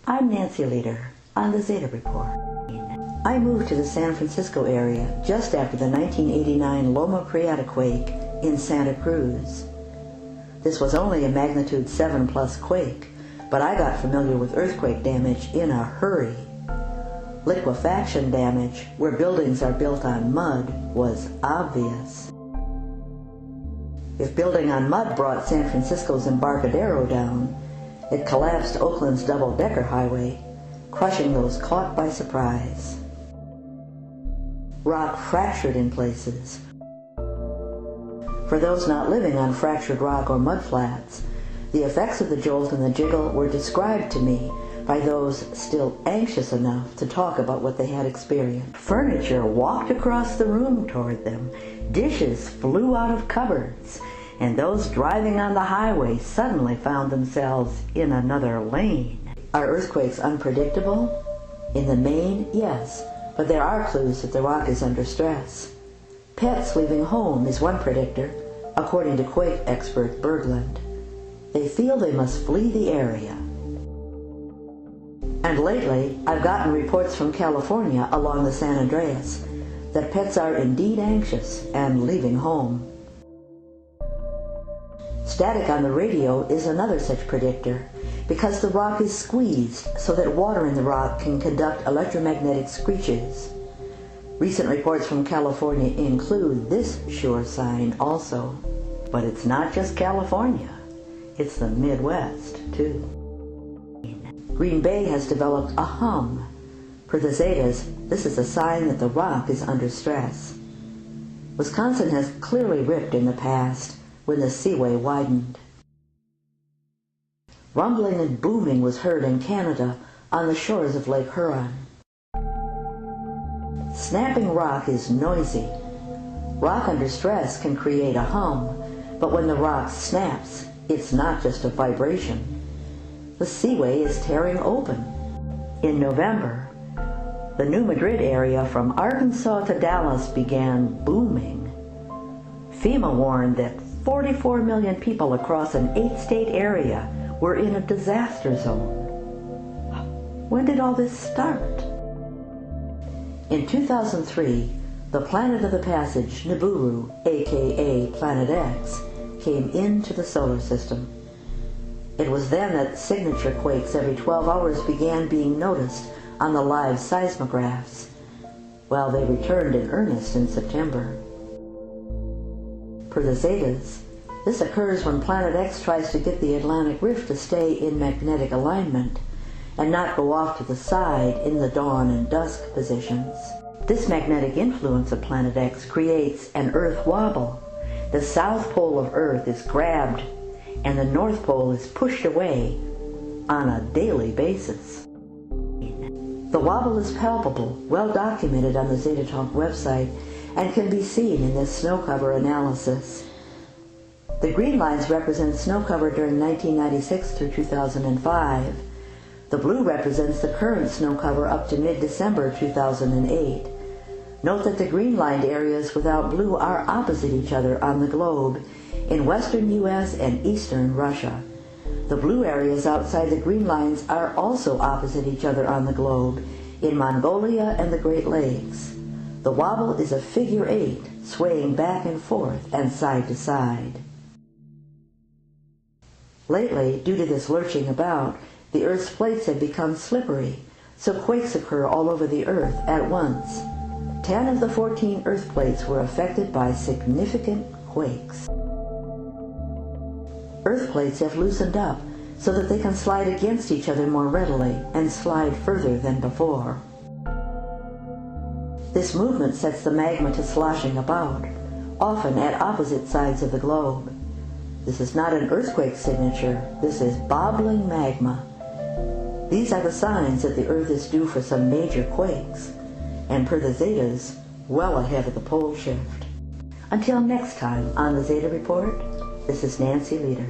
I'm Nancy Leader on the Zeta Report. I moved to the San Francisco area just after the 1989 Loma Prieta quake in Santa Cruz. This was only a magnitude 7+ quake, but I got familiar with earthquake damage in a hurry. Liquefaction damage, where buildings are built on mud, was obvious. If building on mud brought San Francisco's Embarcadero down, it collapsed Oakland's double-decker highway, crushing those caught by surprise. Rock fractured in places. For those not living on fractured rock or mud flats, the effects of the jolt and the jiggle were described to me by those still anxious enough to talk about what they had experienced. Furniture walked across the room toward them, dishes flew out of cupboards, and those driving on the highway suddenly found themselves in another lane. Are earthquakes unpredictable? In the main, yes, but there are clues that the rock is under stress. Pets leaving home is one predictor, according to quake expert Berglund. They feel they must flee the area. And lately, I've gotten reports from California along the San Andreas that pets are indeed anxious and leaving home. Static on the radio is another such predictor, because the rock is squeezed so that water in the rock can conduct electromagnetic screeches. Recent reports from California include this sure sign also. But it's not just California, it's the Midwest too. Green Bay has developed a hum. For the Zetas, this is a sign that the rock is under stress. Wisconsin has clearly ripped in the past when the seaway widened. Rumbling and booming was heard in Canada on the shores of Lake Huron. Snapping rock is noisy. Rock under stress can create a hum, but when the rock snaps, it's not just a vibration. The seaway is tearing open. In November, the New Madrid area from Arkansas to Dallas began booming. FEMA warned that 44 million people across an 8-state area were in a disaster zone. When did all this start? In 2003, the planet of the passage, Nibiru, aka Planet X, came into the solar system. It was then that signature quakes every 12 hours began being noticed on the live seismographs, while they returned in earnest in September. For the Zetas, this occurs when Planet X tries to get the Atlantic Rift to stay in magnetic alignment and not go off to the side in the dawn and dusk positions. This magnetic influence of Planet X creates an Earth wobble. The south pole of Earth is grabbed and the north pole is pushed away on a daily basis. The wobble is palpable, well documented on the Zeta Talk website, and can be seen in this snow cover analysis. The green lines represent snow cover during 1996 through 2005. The blue represents the current snow cover up to mid-December 2008. Note that the green-lined areas without blue are opposite each other on the globe in western U.S. and eastern Russia. The blue areas outside the green lines are also opposite each other on the globe in Mongolia and the Great Lakes. The wobble is a figure 8, swaying back and forth and side to side. Lately, due to this lurching about, the Earth's plates have become slippery, so quakes occur all over the Earth at once. 10 of the 14 Earth plates were affected by significant quakes. Earth plates have loosened up so that they can slide against each other more readily and slide further than before. This movement sets the magma to sloshing about, often at opposite sides of the globe. This is not an earthquake signature, this is bobbling magma. These are the signs that the Earth is due for some major quakes, and per the Zetas, well ahead of the pole shift. Until next time on the Zeta Report, this is Nancy Leader.